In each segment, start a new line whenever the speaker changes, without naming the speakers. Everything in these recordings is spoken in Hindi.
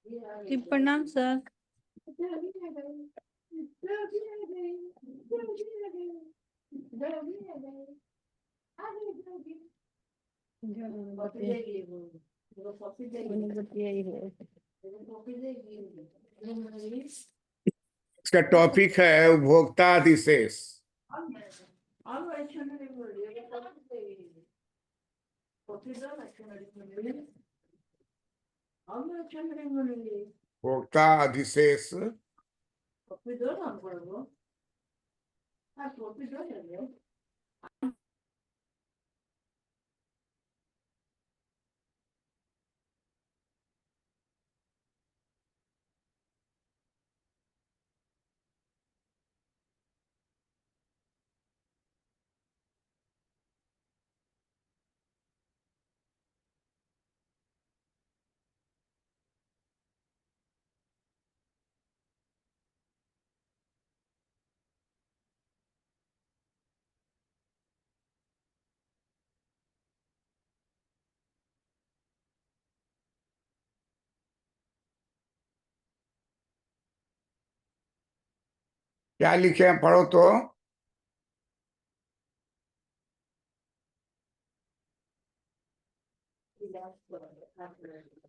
जी प्रणाम सर।
इसका टॉपिक है उपभोक्ता अधिशेष। उपभोक्ता अधिशेष क्या लिखे हैं, पढ़ो तो।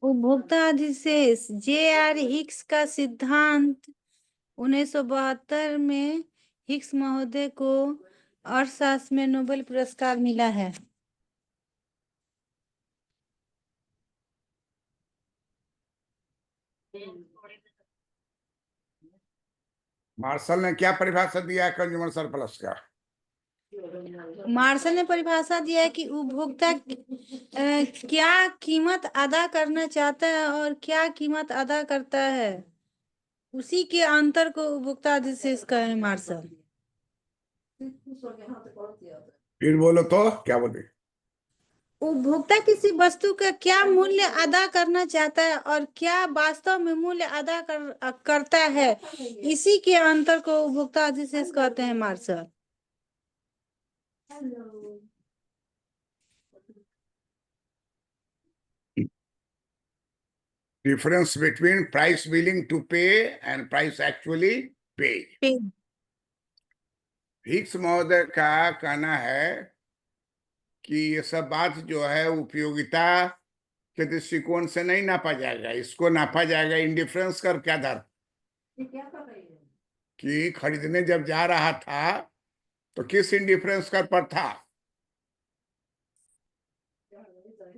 उपभोक्ता अधिशेष J.R. हिक्स का सिद्धांत 1972 में हिक्स महोदय को अर्थशास्त्र में नोबेल पुरस्कार मिला है।
मार्शल ने क्या परिभाषा दिया है कंज्यूमर सरप्लस का?
मार्शल ने परिभाषा दिया है कि उपभोक्ता क्या कीमत अदा करना चाहता है और क्या कीमत अदा करता है, उसी के अंतर को उपभोक्ता अधिशेष कहे मार्शल।
फिर बोलो तो क्या बोले?
उपभोक्ता किसी वस्तु का क्या मूल्य अदा करना चाहता है और क्या वास्तव में मूल्य अदा करता है, इसी के अंतर को उपभोक्ता अधिशेष कहते हैं Marshall.
Difference between price willing to pay and price actually pay. Hicks महोदय का कहना है कि ये सब बात जो है उपयोगिता के दृष्टिकोण से नहीं नापा जाएगा, इसको नापा जाएगा इंडिफरेंस कर के आधार कि खरीदने जब जा रहा था तो किस इंडिफरेंस कर पर था,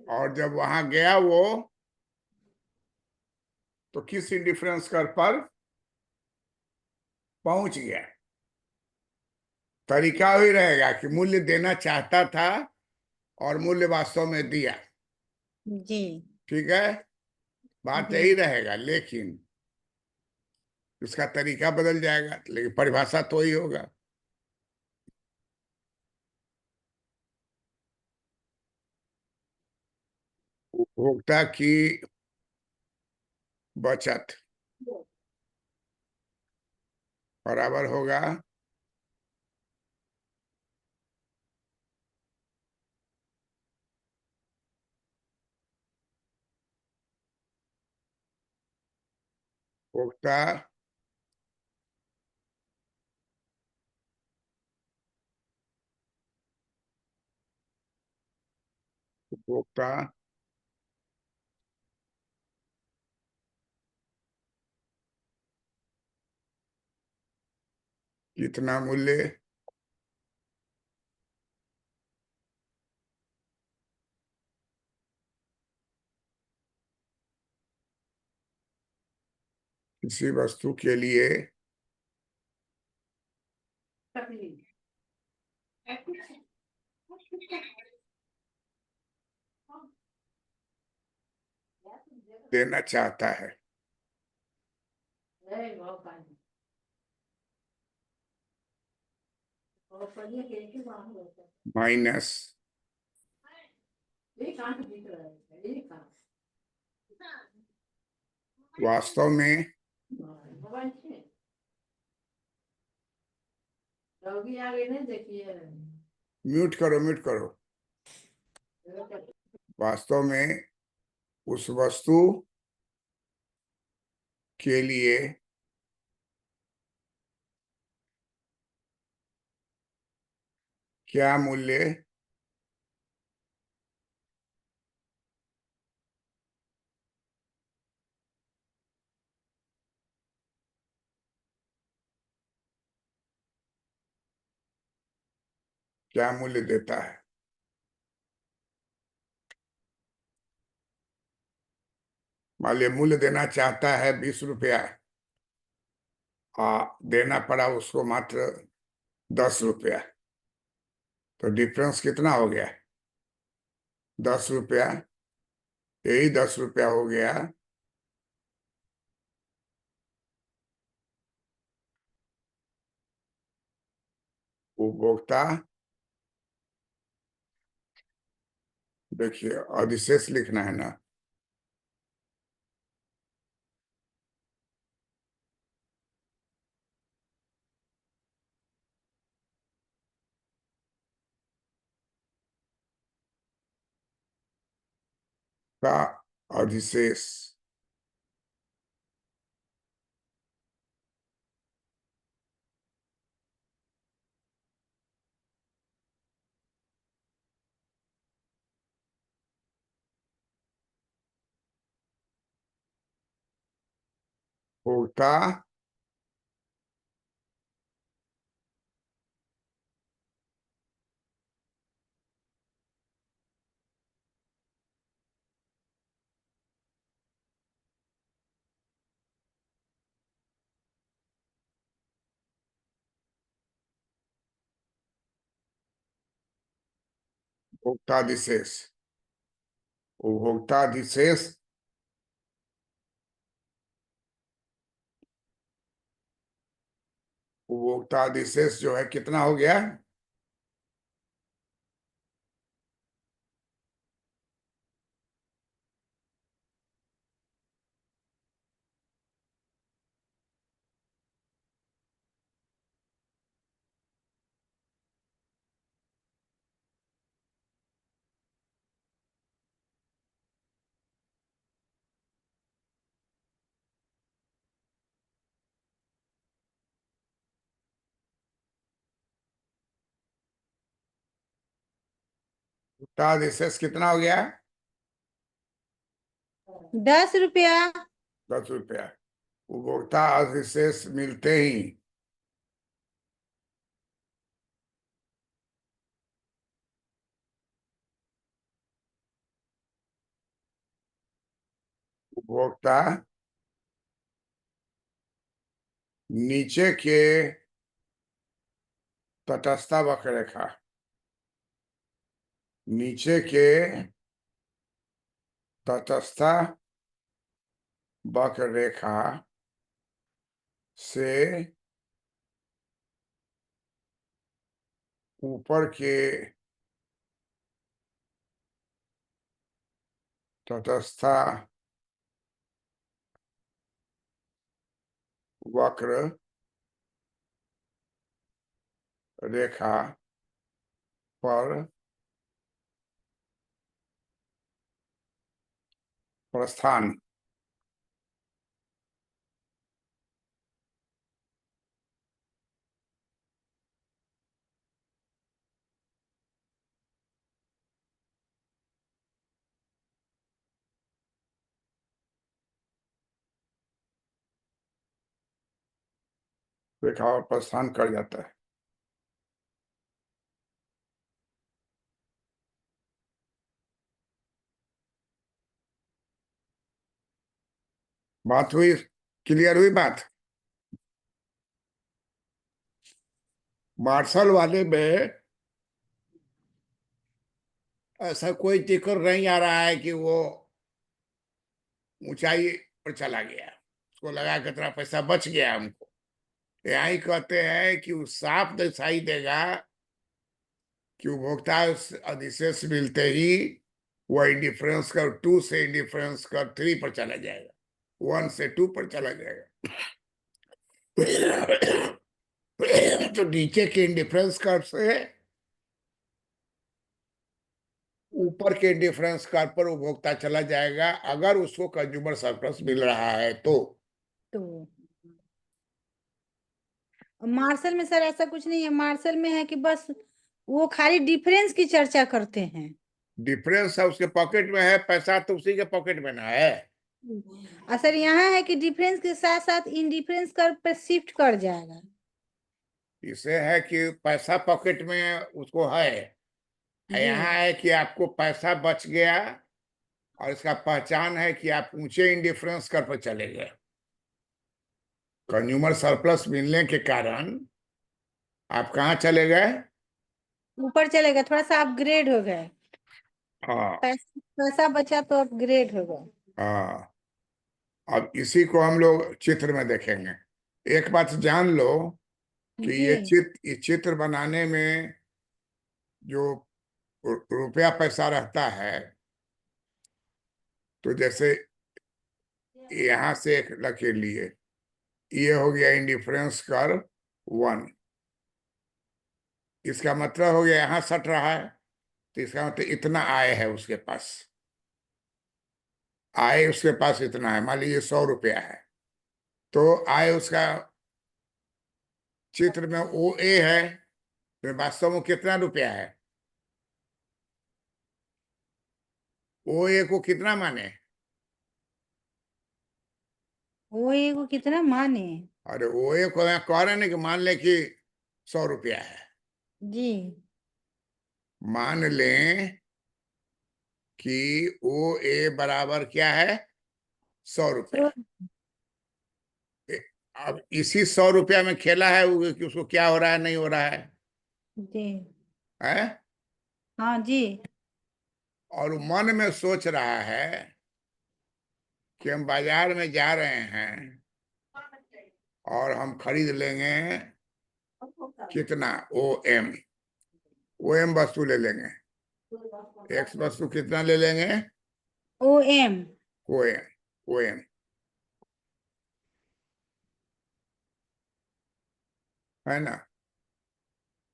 और जब वहां गया वो तो किस इंडिफरेंस कर पर पहुंच गया। तरीका वही रहेगा कि मूल्य देना चाहता था और मूल्य वास्तव में दिया।
जी
ठीक है, बात यही रहेगा, लेकिन उसका तरीका बदल जाएगा, लेकिन परिभाषा तो ही होगा। उपभोक्ता की बचत बराबर होगा उपभोक्ता उपभोक्ता कितना मूल्य किसी वस्तु के लिए देना चाहता है। माइनस वास्तव में म्यूट करो, म्यूट करो। वास्तव में उस वस्तु के लिए क्या मूल्य क्या मूल्य देता है? मान लीजिए मूल्य देना चाहता है 20 रुपया, देना पड़ा उसको मात्र 10 रुपया, तो डिफरेंस कितना हो गया? 10 रुपया। यही 10 रुपया हो गया उपभोक्ता। देखिए अधिशेष लिखना है ना, का अधिशेष। भोक्ता भोक्ताधिशेष। उपभोक्ताधिशेष उपभोक्ताधिशेष जो है कितना हो गया? भोक्ताधिशेष कितना हो गया?
10 रुपया।
10 रुपया। उपभोक्ता अधिशेष मिलते ही उपभोक्ता नीचे के तटस्थ वक्ररेखा, नीचे के तटस्थ वक्ररेखा से ऊपर के तटस्थ वक्र रेखा पर प्रस्थान रेखा और प्रस्थान कर जाता है। बात हुई? क्लियर हुई बात? मार्शल वाले में ऐसा कोई जिक्र नहीं आ रहा है कि वो ऊंचाई पर चला गया, उसको लगा कि इतना पैसा बच गया हमको। यहाँ ही कहते हैं कि वो साफ दिखाई देगा कि उपभोक्ता अधिशेष मिलते ही वह इंडिफरेंस कर 2 से इंडिफरेंस कर 3 पर चला जाएगा, 1 से 2 पर चला जाएगा। तो नीचे के इंडिफरेंस कर्व से ऊपर के इंडिफरेंस कर्व पर उपभोक्ता चला जाएगा, अगर उसको कंज्यूमर सरप्लस मिल रहा है तो।
तो मार्शल में सर ऐसा कुछ नहीं है, मार्शल में है कि बस वो खाली डिफरेंस की चर्चा करते हैं।
डिफरेंस है उसके पॉकेट में है, पैसा तो उसी के पॉकेट में ना है।
और सर यहाँ है कि डिफरेंस के साथ साथ इंडिफरेंस कर पर शिफ्ट कर जाएगा।
इसे है कि पैसा पॉकेट में उसको है,
जी।
यहाँ है कि आपको पैसा बच गया, और इसका पहचान है कि आप ऊंचे इंडिफरेंस कर पर चले गए। कंज्यूमर सरप्लस मिलने के कारण आप कहाँ चले गए?
ऊपर चलेगा, थोड़ा सा अपग्रेड हो गए।
हाँ।
पैसा पैसा बचा तो अपग्रेड हो गए।
हाँ, अब इसी को हम लोग चित्र में देखेंगे। एक बात जान लो कि
जी।
ये चित्र बनाने में जो रुपया पैसा रहता है, तो जैसे यहाँ से एक लकीर लिए, ये हो गया इंडिफरेंस कर्व 1। इसका मतलब हो गया यहाँ सट रहा है, तो इसका मतलब इतना आय है उसके पास। आय उसके पास इतना है, मान लीजिए 100 रुपया है, तो आय उसका चित्र में ओ ए है, तो वास्तव में कितना रुपया है? ओ ए को कितना माने?
वो एगो कितना माने।
अरे ओ ए को यहाँ कह रहे हैं ना कि मान ले कि 100 रुपया है।
जी।
मान लें कि ओ ए बराबर क्या है? 100 रुपया।
तो
ए- अब इसी 100 रुपया में खेला है वो कि उसको क्या हो रहा है, नहीं हो रहा
जी।
है?
हाँ जी।
और वो मन में सोच रहा है कि हम बाजार में जा रहे हैं और हम खरीद लेंगे कितना? ओ एम वस्तु ले लेंगे। एक्स वस्तु कितना ले लेंगे?
O M.
ओ एम है ना?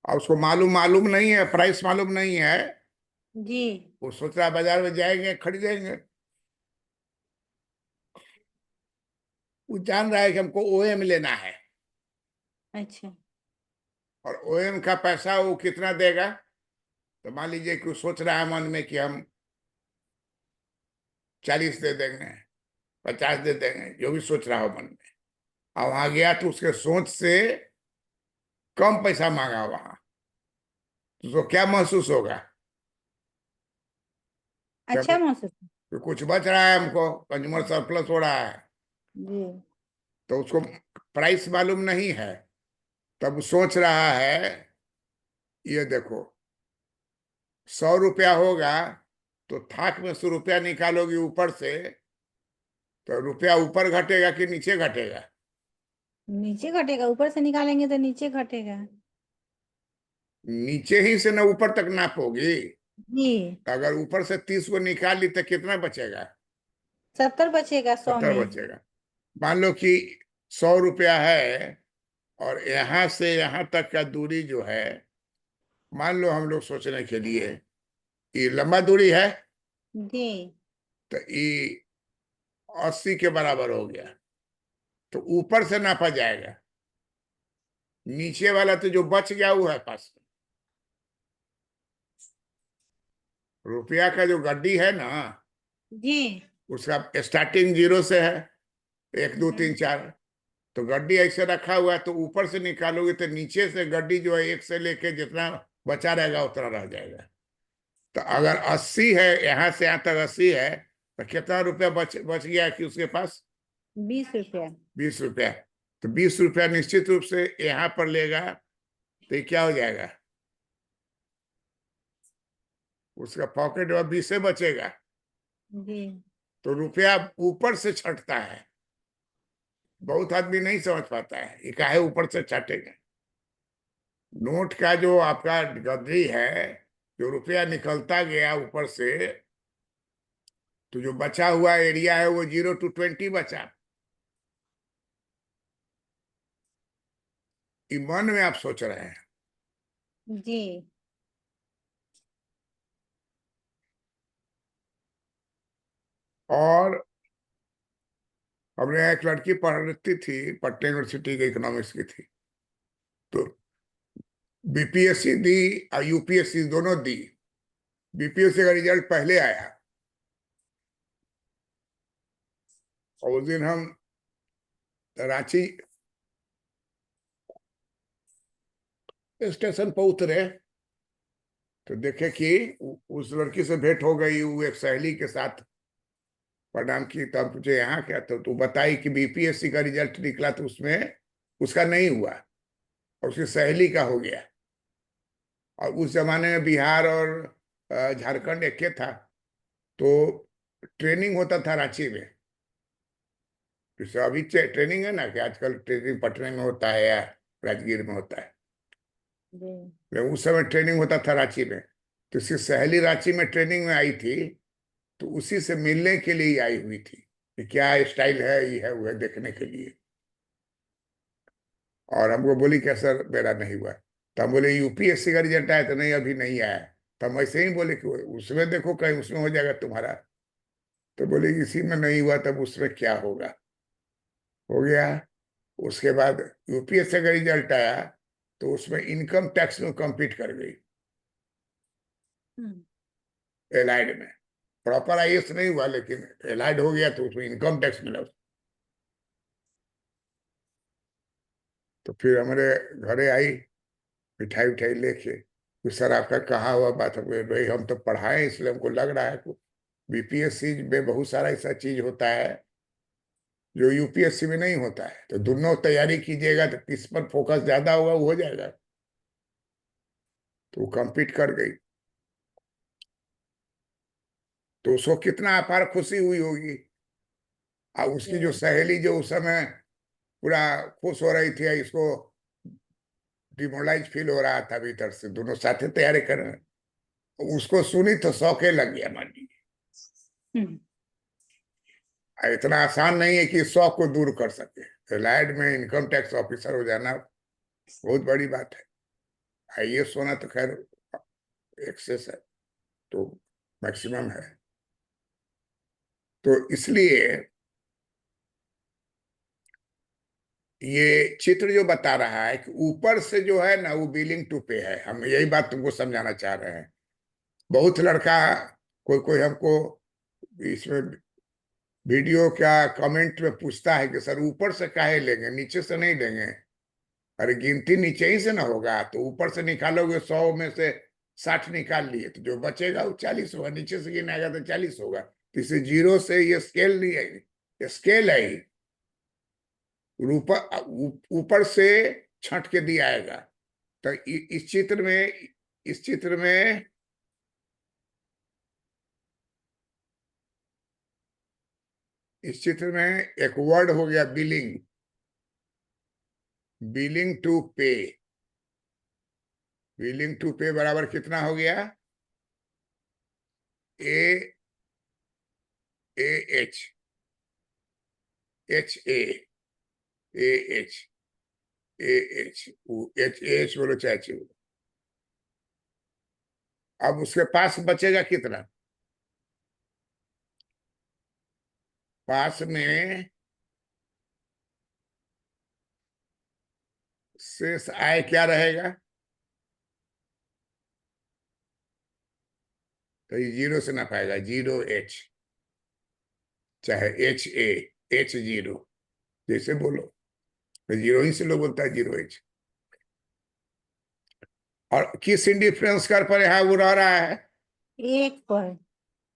और उसको मालूम मालूम नहीं है, प्राइस मालूम नहीं है।
जी।
वो सोच रहा है बाजार में जाएंगे खरीदेंगे। वो जान रहा है कि हमको ओ एम लेना है,
अच्छा।
और ओ एम का पैसा वो कितना देगा? तो मान लीजिए कि वो सोच रहा है मन में कि हम 40 दे देंगे, 50 दे देंगे, जो भी सोच रहा हो मन में। और वहां गया तो उसके सोच से कम पैसा मांगा वहां, तो उसको क्या महसूस होगा? कि
अच्छा महसूस।
कि कुछ बच रहा है, हमको कंज्यूमर सरप्लस हो रहा है।
जी।
तो उसको प्राइस मालूम नहीं है, तब सोच रहा है, ये देखो 100 रुपया होगा, तो थाक में से रुपया निकालोगी ऊपर से, तो रुपया ऊपर घटेगा कि नीचे घटेगा?
नीचे घटेगा, ऊपर से निकालेंगे तो नीचे घटेगा।
नीचे ही से ना ऊपर तक नापोगी।
जी।
अगर ऊपर से 30 को निकाल ली तो कितना बचेगा?
70 बचेगा 100
70
में।
बचेगा। मान लो कि 100 रुपया है, और यहां से यहां तक का दूरी जो है, मान लो हम लोग सोचने के लिए ये लंबा दूरी है,
जी।
तो ये 80 के बराबर हो गया, तो ऊपर से नापा जाएगा। नीचे वाला तो जो बच गया वो है पास में। रुपया का जो गड्डी है ना,
जी।
उसका स्टार्टिंग 0 से है, 1 2 3 4। तो गड्डी ऐसे रखा हुआ है, तो ऊपर से निकालोगे तो नीचे से गड्डी जो है 1 से लेके जितना बचा रहेगा उतना रह जाएगा। तो अगर 80 है, यहाँ से यहाँ तक 80 है, तो कितना रुपया बच बच गया कि उसके पास?
20 रुपया।
20 रुपया। तो 20 रुपया निश्चित रूप से यहाँ पर लेगा, तो ये क्या हो जाएगा? उसका पॉकेट और 20 से बचेगा।
जी।
तो रुपया ऊपर से छटता है। बहुत आदमी नहीं समझ पाता है ये काहे ऊपर से छटेगा। नोट का जो आपका गद्दी है, जो रुपया निकलता गया ऊपर से, तो जो बचा हुआ एरिया है वो 0 to 20 बचा। ये मन में आप सोच रहे हैं।
जी।
और हमने यहाँ एक लड़की पढ़ती थी, पटना यूनिवर्सिटी की, इकोनॉमिक्स की थी। तो बीपीएससी दी और यूपीएससी दोनों दी। बीपीएससी का रिजल्ट पहले आया, और उस दिन हम रांची स्टेशन पर उतरे तो देखे कि उस लड़की से भेंट हो गई, वो एक सहेली के साथ प्रणाम की। तब मुझे यहाँ क्या, तो तू बताई कि बीपीएससी का रिजल्ट निकला तो उसमें उसका नहीं हुआ और उसकी सहेली का हो गया। और उस जमाने में बिहार और झारखंड एक ही था। तो ट्रेनिंग होता था रांची में। जैसे अभी ट्रेनिंग है ना, कि आजकल ट्रेनिंग पटना में होता है या राजगीर में होता है,
जी।
लेकिन उस समय ट्रेनिंग होता था रांची में। तो उसकी सहेली रांची में ट्रेनिंग में आई थी, तो उसी से मिलने के लिए ही आई हुई थी कि क्या स्टाइल है, ये है वो है, देखने के लिए। और हमको बोली कि सर मेरा नहीं हुआ। तो हम बोले यूपीएससी का रिजल्ट आया? तो नहीं, अभी नहीं आया। तो हम ऐसे ही बोले कि उसमें देखो कहीं उसमें हो जाएगा तुम्हारा। तो बोले इसी में नहीं हुआ, तब उसमें क्या होगा। हो गया। उसके बाद यूपीएससी का रिजल्ट आया, तो उसमें इनकम टैक्स में कम्पीट कर गई,
हम्म।
एलाइड में। प्रॉपर आईएएस नहीं हुआ, लेकिन एलाइड हो गया, तो उसमें इनकम टैक्स मिला। तो फिर हमारे घरे आई, मिठाई उठाई लेके। तो सर आपका कहा हुआ बात है? भाई हम तो पढ़ाए, इसलिए हमको लग रहा है कि बीपीएससी में बहुत सारा ऐसा चीज होता है जो यूपीएससी में नहीं होता है। तो दोनों तैयारी कीजिएगा, तो किस पर फोकस ज्यादा होगा वो हो जाएगा। तो वो कम्पीट कर गई। तो उसको कितना अपार खुशी हुई होगी। और उसकी जो
जी।
सहेली जो उस समय पूरा खुश हो रही थी, इसको डिमोरलाइज फील हो रहा था भीतर से, दोनों साथ तैयारी कर रहे हैं। उसको सुनी तो शौके लग गया, मान लीजिए।
हम्म।
इतना आसान नहीं है कि इस शौक को दूर कर सके। एलाइड में इनकम टैक्स ऑफिसर हो जाना बहुत बड़ी बात है। आईएएस होना तो खैर एक्सेस है, तो मैक्सिमम है। तो इसलिए ये चित्र जो बता रहा है कि ऊपर से जो है ना, वो बिलिंग टू पे है। हम यही बात तुमको समझाना चाह रहे हैं। बहुत लड़का, कोई कोई हमको इसमें वीडियो क्या कमेंट में पूछता है कि सर ऊपर से काहे लेंगे, नीचे से नहीं लेंगे? अरे गिनती नीचे ही से ना होगा, तो ऊपर से निकालोगे 100 में से 60 निकाल लिए, तो जो बचेगा वो 40 होगा। नीचे से गिनाएगा तो 40 होगा। तो इसे जीरो से, ये स्केल नहीं है, ये स्केल है ही। ऊपर ऊपर से छंट के दिया आएगा। तो इस चित्र में, इस चित्र में इस चित्र में एक वर्ड हो गया billing. Billing to pay. Billing to pay बराबर कितना हो गया? A A H, H A H, A H, H H बोलो चाहे एच बोलो। अब उसके पास बचेगा कितना? पास में शेष आय क्या रहेगा? तो ये जीरो से ना पाएगा, जीरो एच, चाहे एच ए, एच जीरो, जैसे बोलो। तो जीरो ही से लोग बोलता है जीरो एच। और किस इंडिफरेंस कर पर यहाँ वो रह रहा है?
एक पर।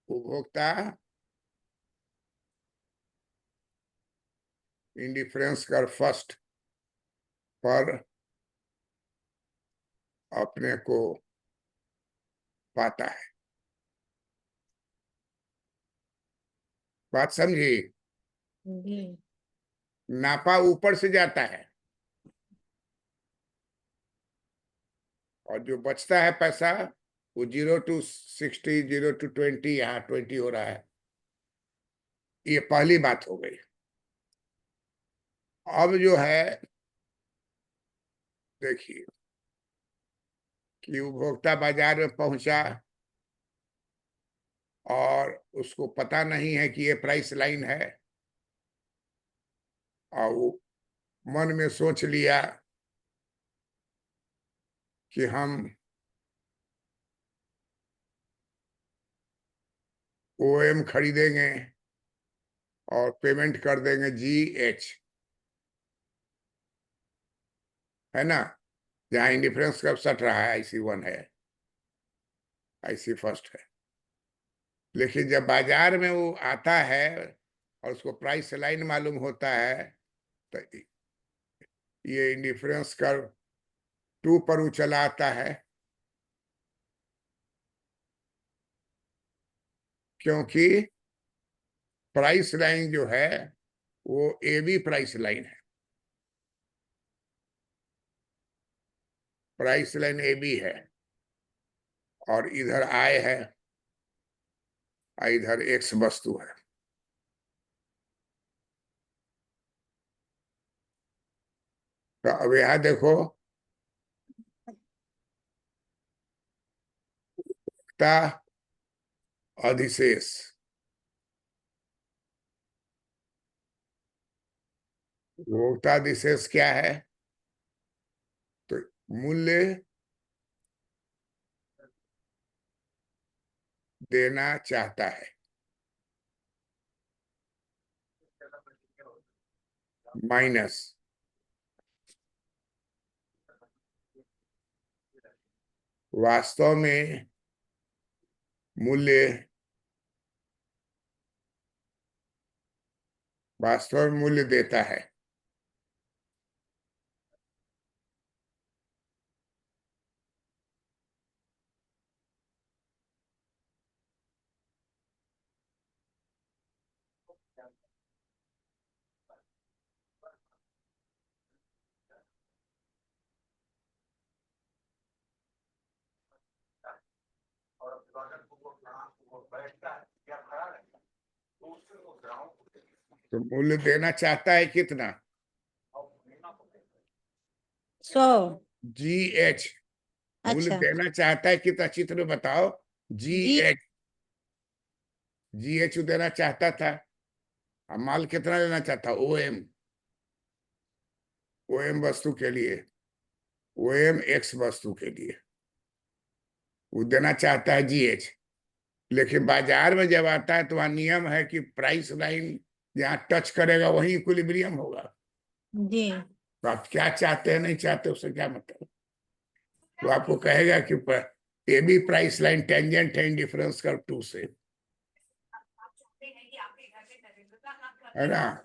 उपभोक्ता इंडिफरेंस कर फर्स्ट पर अपने को पाता है। बात समझी?
जी।
नापा ऊपर से जाता है, और जो बचता है पैसा, वो 0 to 60, 0 to 20, यहाँ 20 हो रहा है। ये पहली बात हो गई। अब जो है, देखिए कि उपभोक्ता बाजार में पहुंचा और उसको पता नहीं है कि ये प्राइस लाइन है। और वो मन में सोच लिया कि हम ओएम खरीदेंगे और पेमेंट कर देंगे GH, है ना, जहाँ इंडिफरेंस कर्व सट रहा है IC1 है, IC फर्स्ट है। लेकिन जब बाजार में वो आता है और उसको प्राइस लाइन मालूम होता है तो ये इंडिफरेंस कर्व 2 पर वो चला आता है, क्योंकि प्राइस लाइन जो है वो AB प्राइस लाइन है, प्राइस लाइन AB है, और इधर I है और इधर X वस्तु है। तो अब यहां देखो, ता अधिशेष, उपभोक्ता अधिशेष क्या है? तो मूल्य देना चाहता है माइनस वास्तव में मूल्य, वास्तव में मूल्य देता है। तो मूल्य देना चाहता है कितना?
100।
GH मूल्य
अच्छा।
देना चाहता है कितना? चित्र में बताओ।
जी।
GH, GH देना चाहता था, अब माल कितना लेना चाहता? OM, OM वस्तु के लिए, OM X वस्तु के लिए वो देना चाहता है GH। लेकिन बाजार में जब आता है तो वहां नियम है कि प्राइस लाइन जहाँ टच करेगा वही इक्विलिब्रियम होगा।
जी।
तो आप क्या चाहते हैं नहीं चाहते उससे क्या मतलब? वो आपको कहेगा कि AB प्राइस लाइन टेंजेंट है इंडिफरेंस कर्व 2 से, है ना।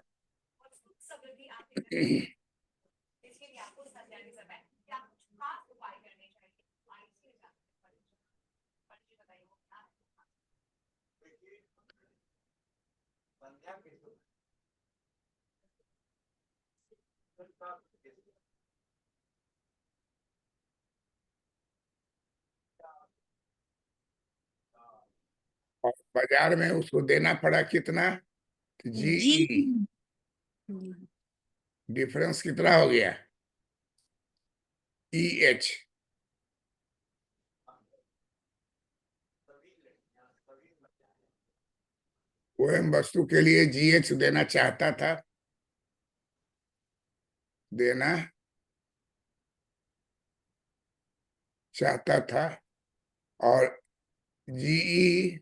और बाजार में उसको देना पड़ा कितना?
जी।
GE, डिफरेंस कितना हो गया? EH, OM वस्तु के लिए GH देना चाहता था, देना चाहता था, और GE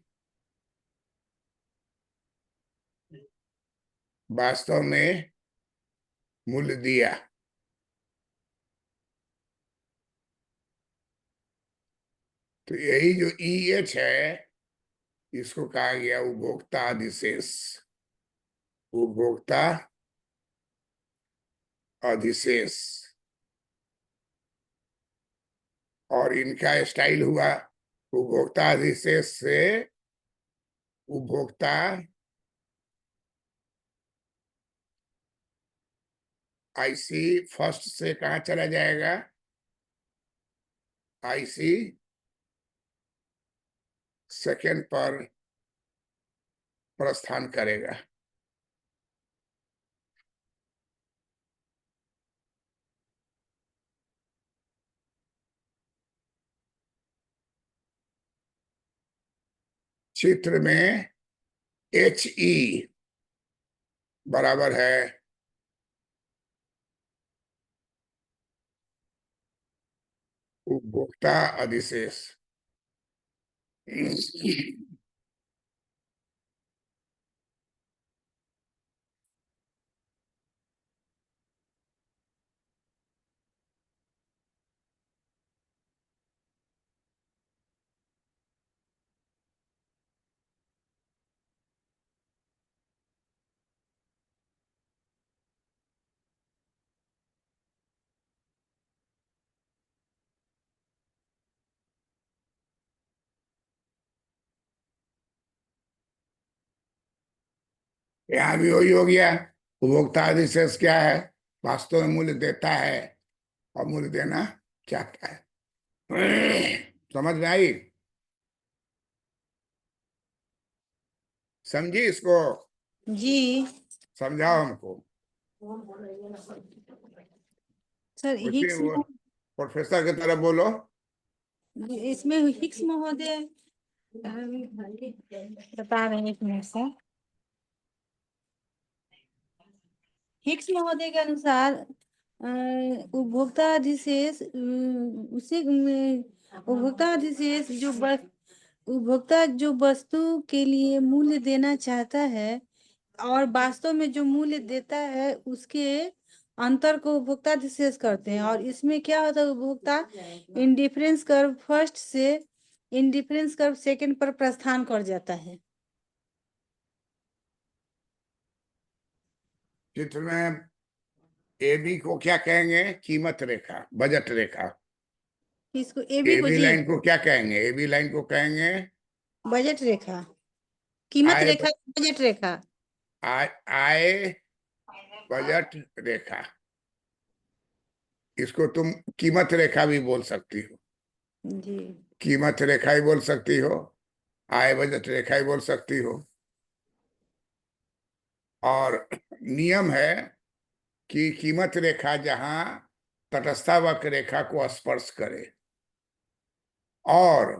वास्तव में मूल्य दिया। तो यही जो EH है इसको कहा गया उपभोक्ता अधिशेष, उपभोक्ता अधिशेष। और इनका स्टाइल हुआ उपभोक्ता अधिशेष से उपभोक्ता IC फर्स्ट से कहा चला जाएगा? IC सेकेंड पर प्रस्थान करेगा। चित्र में HE बराबर है उपभोक्ता अधिशेष। यहाँ भी वही हो गया। उपभोक्ता अधिशेष क्या है? वास्तव में मूल्य देता है और मूल्य देना चाहता है। समझ में आई? समझी इसको?
जी
समझाओ हमको।
सर,
उसी वो प्रोफेसर की तरफ बोलो।
इसमें हिक्स महोदय बता रहे हैं, एक मिनट से। हिक्स महोदय के अनुसार उपभोक्ता अधिशेष उपभोक्ता अधिशेष उपभोक्ता जो वस्तु के लिए मूल्य देना चाहता है और वास्तव में जो मूल्य देता है, उसके अंतर को उपभोक्ता अधिशेष करते हैं। और इसमें क्या होता है, उपभोक्ता इंडिफरेंस कर्व फर्स्ट से इंडिफरेंस कर्व सेकंड पर प्रस्थान कर जाता है।
चित्र में ए बी को क्या कहेंगे? कीमत रेखा, बजट रेखा।
इसको एबी
ए
को
बी
जी
लाइन को क्या कहेंगे? ए बी लाइन को कहेंगे
बजट रेखा, कीमत
आय,
रेखा, बजट रेखा।
आय, आय बजट रेखा। इसको तुम कीमत रेखा भी बोल सकती हो।
जी
कीमत रेखा ही बोल सकती हो, आय बजट रेखा ही बोल सकती हो। और नियम है कि कीमत रेखा जहां तटस्थावक्र रेखा को स्पर्श करे और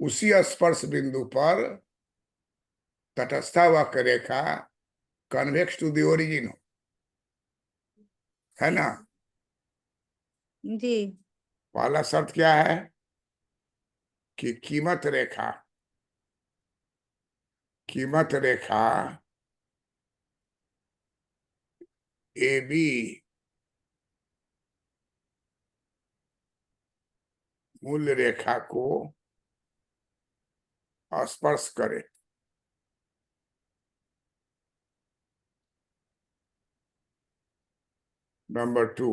उसी स्पर्श बिंदु पर तटस्थावक्र रेखा कन्वेक्स टू द ओरिजिन हो, है ना?
जी
पहला शर्त क्या है कि कीमत रेखा ए बी मूल्य रेखा को स्पर्श करे। नंबर 2,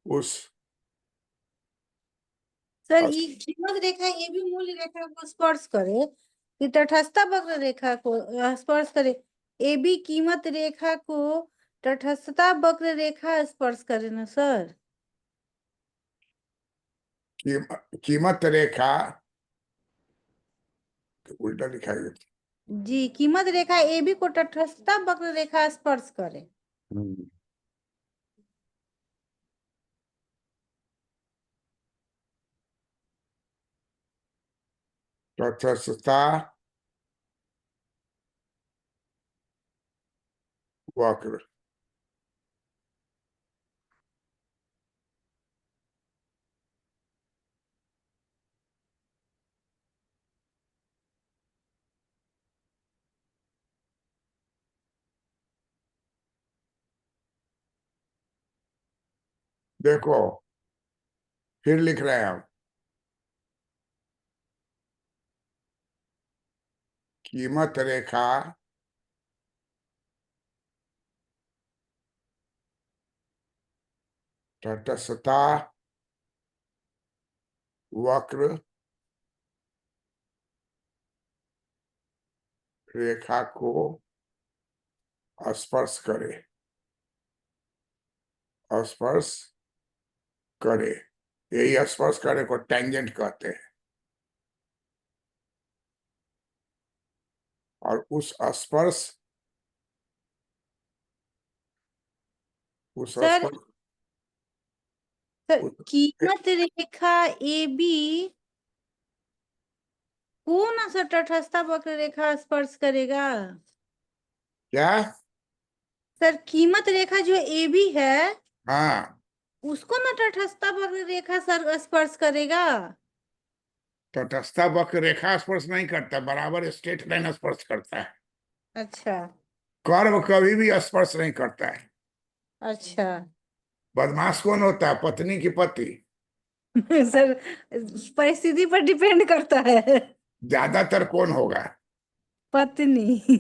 उस
सर, ये कीमत रेखा ये भी मूल्य रेखा को स्पर्श करे कि तटस्थ वक्र रेखा को स्पर्श करे? ए बी कीमत रेखा को तटस्थता वक्र रेखा स्पर्श करे ना सर?
कीमत रेखा उल्टा लिखा है।
जी, कीमत रेखा ए बी को तटस्थता वक्र रेखा स्पर्श करे।
तटस्थता वक्र। देखो, फिर लिख रहे हैं हम। कीमत रेखा तटस्थता वक्र रेखा को स्पर्श करे, स्पर्श करे। यही स्पर्श करे को टेंजेंट कहते हैं। और उस स्पर्श उस
सर
स्पर्श
सर,
उस,
कीमत रेखा ए बी कौन सा तटस्थ वक्र रेखा स्पर्श करेगा?
क्या?
सर, कीमत रेखा जो ए बी है,
हाँ,
उसको ना तटस्थता वक्र रेखा सर स्पर्श करेगा।
तटस्थ वक्र रेखा स्पर्श नहीं करता, बराबर स्ट्रेट लाइन स्पर्श करता है।
अच्छा।
कर्व कभी भी स्पर्श नहीं करता है।
अच्छा।
बदमाश कौन होता है, पत्नी की पति?
सर, परिस्थिति पर डिपेंड करता है।
ज्यादातर कौन होगा?
पत्नी।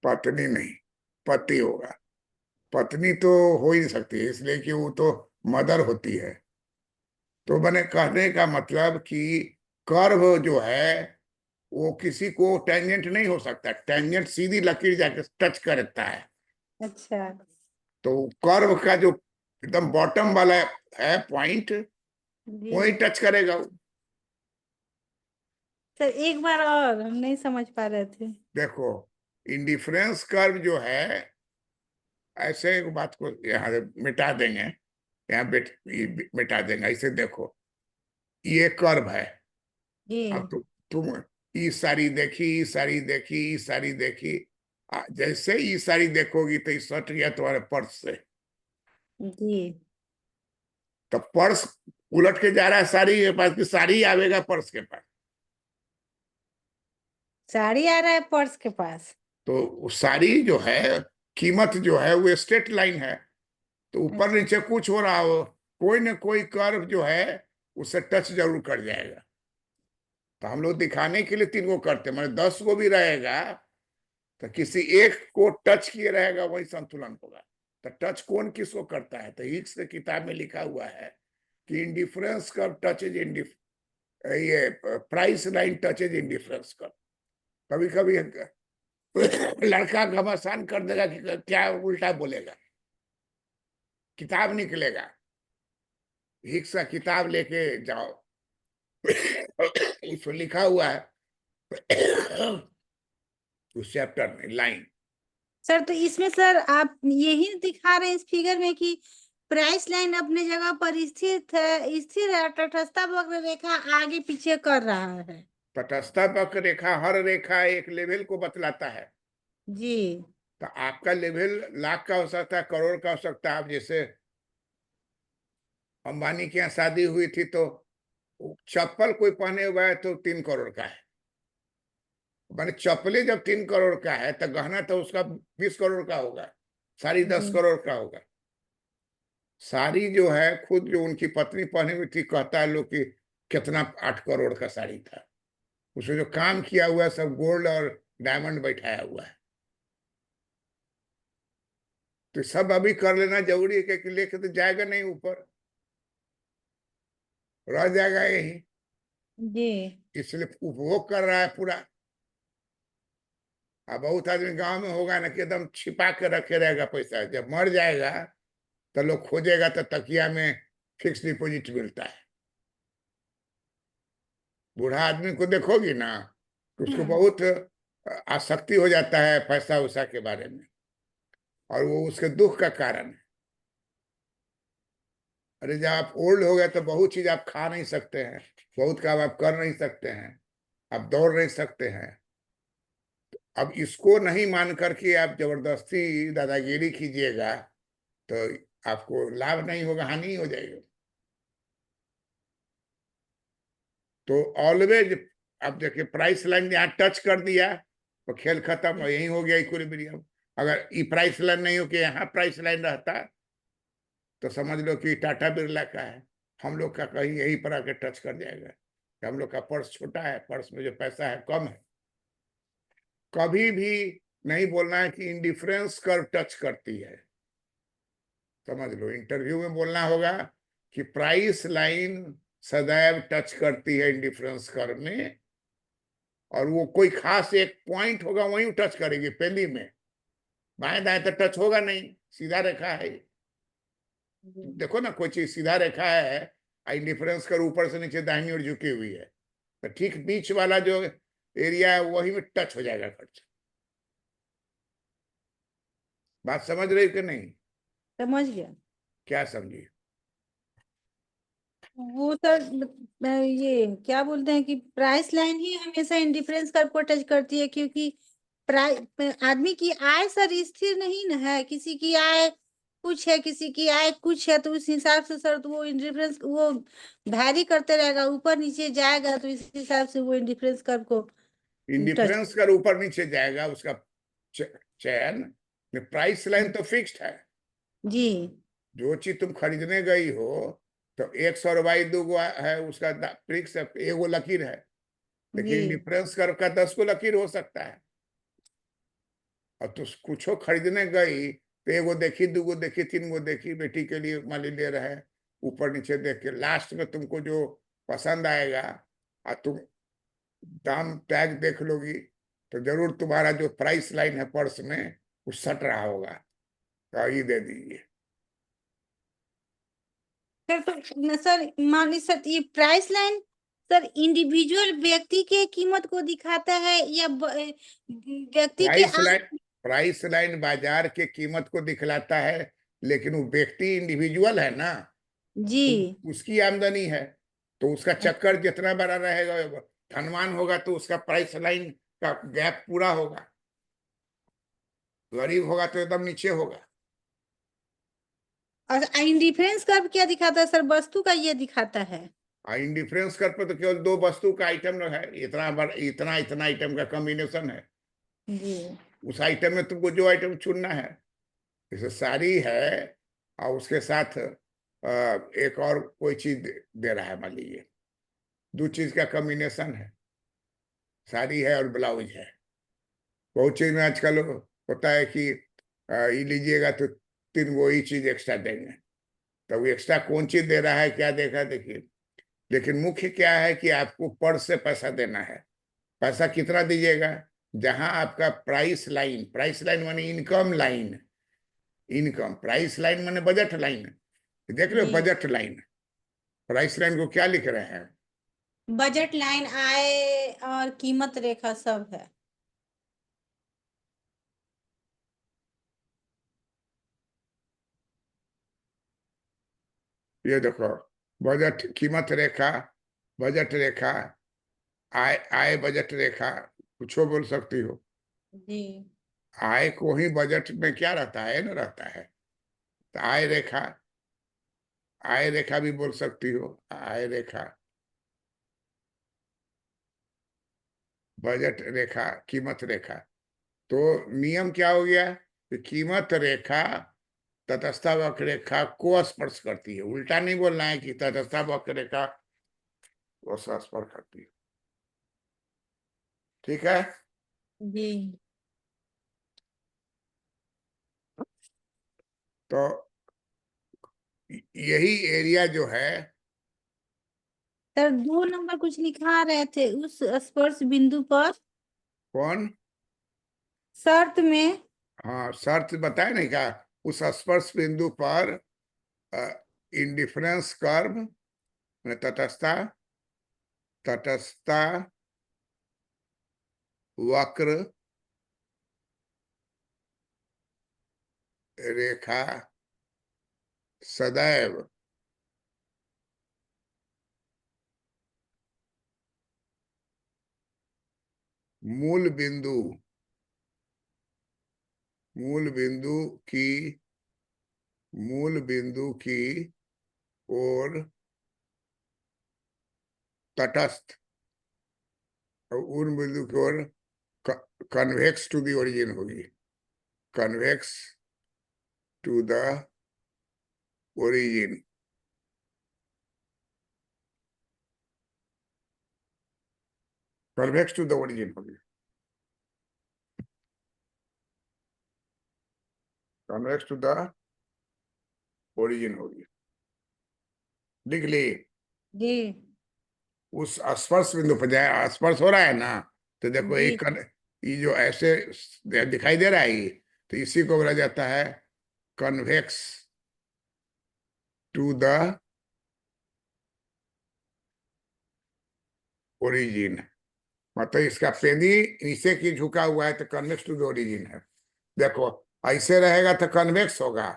पत्नी नहीं, पति होगा। पत्नी तो हो ही नहीं सकती है, इसलिए कि वो तो मदर होती है। तो मैंने कहने का मतलब कि कर्व जो है वो किसी को टेंजेंट नहीं हो सकता। टेंजेंट सीधी लकीर जाके टच करता है।
अच्छा।
तो कर्व का जो एकदम बॉटम वाला है पॉइंट,
जी
वही टच करेगा वो।
सर, एक बार और, हम नहीं समझ पा रहे थे।
देखो, इंडिफरेंस कर्व जो है, ऐसे एक बात को यहाँ मिटा देंगे, यहाँ मिटा देंगे। ऐसे देखो, ये कर्व है। अब
जी।
तुम ई सारी देखी, ई सारी देखी, ई सारी देखी। जैसे ई सारी देखोगी तो ई सट गया तुम्हारे पर्स से।
जी।
तो पर्स उलट के जा रहा है साड़ी के पास, कि साड़ी आवेगा पर्स के पास?
साड़ी आ रहा है पर्स के पास।
तो वो साड़ी जो है, कीमत जो है वो स्ट्रेट लाइन है। तो ऊपर
अच्छा।
नीचे कुछ हो रहा हो, कोई ना कोई कर्व जो है उससे टच जरूर कर जाएगा। तो हम लोग दिखाने के लिए 3 को करते, मैंने 10 को भी रहेगा तो किसी एक को टच किए रहेगा, वही संतुलन होगा। तो टच कौन किसको करता है? तो हिग्स की किताब में लिखा हुआ है कि इंडिफरेंस कर्व टचेज ये price line touches indifference curve. कभी कभी लड़का घमासान कर देगा कि क्या उल्टा बोलेगा, किताब निकलेगा। हिग्स का किताब लेके जाओ, उसमें लिखा हुआ है उस चैप्टर में लाइन।
सर, तो इसमें सर आप यही दिखा रहे हैं इस फिगर में कि प्राइस लाइन अपने जगह पर स्थिर है, तटस्थता वक्र रेखा आगे पीछे कर रहा है।
तटस्थ वक्र रेखा, हर रेखा एक लेवल को बतलाता है।
जी।
तो आपका लेवल लाख का हो सकता है, करोड़ का हो सकता है। आप जैसे अंबानी के यहाँ शादी हुई थी तो चप्पल कोई पहने हुआ है तो 3 करोड़ का है। मैंने चप्पलें जब 3 करोड़ का है तो गहना तो उसका 20 करोड़ का होगा, साड़ी दस
जी।
करोड़ का होगा। साड़ी जो है, खुद जो उनकी पत्नी पहनी हुई थी, कहता है लोग कि कितना 8 करोड़ का साड़ी था। उसमें जो काम किया हुआ है सब गोल्ड और डायमंड बैठाया हुआ है। तो सब अभी कर लेना जरूरी है, क्योंकि लेके तो जाएगा नहीं ऊपर, रह जाएगा यही।
जी।
इसलिए उपभोग कर रहा है पूरा। अब बहुत आदमी गांव में होगा ना कि एकदम छिपा के रखे रहेगा पैसा, जब मर जाएगा तो लोग खोजेगा तो तकिया में फिक्स डिपॉजिट मिलता है। बूढ़ा आदमी को देखोगी ना तो उसको बहुत आसक्ति हो जाता है पैसा उसा के बारे में, और वो उसके दुख का कारण है। अरे जब आप ओल्ड हो गए तो बहुत चीज आप खा नहीं सकते हैं, बहुत काम आप कर नहीं सकते हैं, आप दौड़ नहीं सकते हैं। अब इसको नहीं मान करके आप जबरदस्ती दादागिरी कीजिएगा तो आपको लाभ नहीं होगा, हानि ही हो जाएगी। तो ऑलवेज, अब देखिए प्राइस लाइन यहाँ टच कर दिया तो खेल खत्म, यही हो गया इक्विलिब्रियम। अगर ई प्राइस लाइन नहीं हो कि यहाँ प्राइस लाइन रहता तो समझ लो कि टाटा बिरला का है, हम लोग का कहीं यही पर आके टच कर जाएगा। हम लोग का पर्स छोटा है, पर्स में जो पैसा है कम है। कभी भी नहीं बोलना है कि इंडिफरेंस कर्व टच करती है। समझ लो, इंटरव्यू में बोलना होगा कि प्राइस लाइन सदैव टच करती है इंडिफरेंस कर्व में, और वो कोई खास एक पॉइंट होगा वहीं टच करेगी पहली में, बाएं दाएं तो टच होगा नहीं, सीधा रेखा है। देखो ना, कोई चीज सीधा रेखा है, इंडिफरेंस कर ऊपर से नीचे दाहिनी ओर झुकी हुई है, तो ठीक बीच वाला जो एरिया है वही में टच हो जाएगा खर्च। बात समझ रही कि नहीं?
समझ गया।
क्या समझी?
वो सर, ये क्या बोलते हैं कि प्राइस लाइन ही हमेशा इंडिफरेंस कर्व को टच करती है, क्योंकि प्राइस, आदमी की आय सर स्थिर नहीं न है। किसी की आय कुछ है, किसी की आय कुछ है, तो उस हिसाब से सर तो वो इंडिफरेंस वो वैरी करते रहेगा, ऊपर नीचे जाएगा, तो इस हिसाब से वो इंडिफरेंस कर्व को टच।
इंडिफरेंस कर ऊपर नीचे जाएगा उसका चयन। प्राइस लाइन तो फिक्स्ड है।
जी
जो चीज तुम खरीदने गई हो, तो 100 दो गो है उसका फिक्स है, एगो लकीर है।
जी
लेकिन डिफरेंस कर का 10 गो लकीर हो सकता है। और तू कुछो खरीदने गई तो एगो देखी, दूगो देखी, तीन गो देखी, बेटी के लिए मान ली ले रहे हैं, ऊपर नीचे देख के लास्ट में तुमको जो पसंद आएगा और तुम दाम टैग देख लोगी, तो जरूर तुम्हारा जो प्राइस लाइन है पर्स में वो सट रहा होगा, तो ये दे दीजिए।
सर, तो सर मान ली सर, ये प्राइस लाइन सर इंडिविजुअल व्यक्ति के कीमत को दिखाता है या व्यक्ति के
प्राइस लाइन, प्राइस लाइन बाजार के कीमत को दिखलाता है, लेकिन वो व्यक्ति इंडिविजुअल है ना,
जी
तो उसकी आमदनी है, तो उसका चक्कर जितना बड़ा रहेगा, धनवान होगा तो उसका प्राइस लाइन का गैप पूरा होगा, गरीब होगा तो एकदम नीचे होगा।
और इंडिफरेंस कर्व क्या दिखाता है सर? वस्तु का ये दिखाता है।
इंडिफरेंस कर पे तो केवल दो वस्तु का आइटम है, इतना बड़ा इतना इतना आइटम का कॉम्बिनेशन है।
जी
उस आइटम में तुमको जो आइटम चुनना है, जैसे साड़ी है और उसके साथ एक और कोई चीज दे रहा है, मान लीजिए दो चीज का कॉम्बिनेशन है, साड़ी है और ब्लाउज है। बहुत चीज में आजकल होता है कि ये लीजिएगा तो तीन वो ही चीज एक्स्ट्रा देंगे, तो वो एक्स्ट्रा कौन चीज दे रहा है, क्या देखा देखिए। लेकिन मुख्य क्या है कि आपको पर्स से पैसा देना है। पैसा कितना दीजिएगा? जहां आपका प्राइस लाइन माने income line, income price line माने बजट लाइन। देख लो
जी
बजट लाइन, प्राइस लाइन को क्या लिख रहे हैं?
बजट लाइन, आय और कीमत रेखा सब है।
ये देखो, बजट कीमत रेखा, बजट रेखा, आय आय बजट रेखा, कुछ बोल सकती हो।
जी
आय को ही बजट में क्या रहता है ना, रहता है। तो आय रेखा, आय रेखा भी बोल सकती हो, आय रेखा, बजट रेखा, कीमत रेखा। तो नियम क्या हो गया कि कीमत रेखा तटस्थ वक्र रेखा को स्पर्श करती है। उल्टा नहीं बोलना है कि तटस्थ वक्र रेखा को स्पर्श करती है। ठीक है।
जी
तो यही एरिया जो है,
सर 2 नंबर कुछ लिखा रहे थे उस स्पर्श बिंदु पर
कौन?
शर्त में।
हाँ, शर्त बताए नहीं क्या? उस स्पर्श बिंदु पर इंडिफरेंस कर्व, तटस्थता, तटस्थता वक्र रेखा सदैव मूल बिंदु, मूल बिंदु की, मूल बिंदु की ओर तटस्थ, और उन बिंदु की ओर कन्वेक्स टू द ओरिजिन होगी, convex to the origin, convex to the origin होगी, कन्वेक्स टू द ओरिजिन होगी। लिख ली।
जी
उस स्पर्श बिंदु पर जाए, स्पर्श हो रहा है ना, तो देखो
जी
एक ये जो ऐसे दिखाई दे रहा है ये, तो इसी को बोला जाता है कन्वेक्स टू द ओरिजिन। मतलब इसका पेनी नीचे की झुका हुआ है तो कन्वेक्स टू द ओरिजिन है। देखो, ऐसे रहेगा तो कन्वेक्स होगा,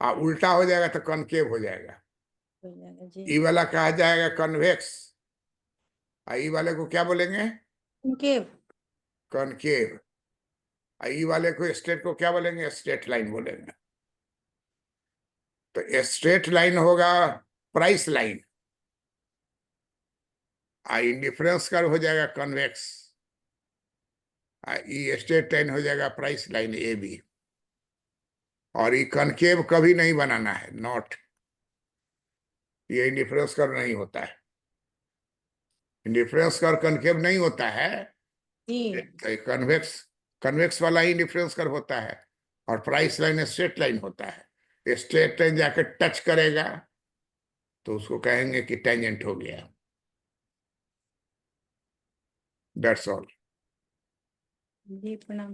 और उल्टा हो जाएगा तो कनकेव हो जाएगा।
हो जाएगा जी।
ई वाला कहा जाएगा कन्वेक्स, और ई वाले को क्या बोलेंगे?
उनके
कनकेव। और ई वाले को स्ट्रेट को क्या बोलेंगे? स्ट्रेट लाइन बोलेंगे। तो स्ट्रेट लाइन होगा प्राइस लाइन, इंडिफरेंस कर्व हो जाएगा कन्वेक्स, ये स्ट्रेट लाइन हो जाएगा प्राइस लाइन ए बी। और ये कनकेव कभी नहीं बनाना है, नॉट, ये इंडिफरेंस कर्व नहीं होता है, इंडिफरेंस कर्व कनकेव नहीं होता है,
जी।
कन्वेक्स, कन्वेक्स वाला ही इंडिफरेंस कर्व होता है। और प्राइस लाइन स्ट्रेट लाइन होता है, स्ट्रेट लाइन जाकर टच करेगा तो उसको कहेंगे कि टेंजेंट हो गया। That's all.
जी प्रणाम।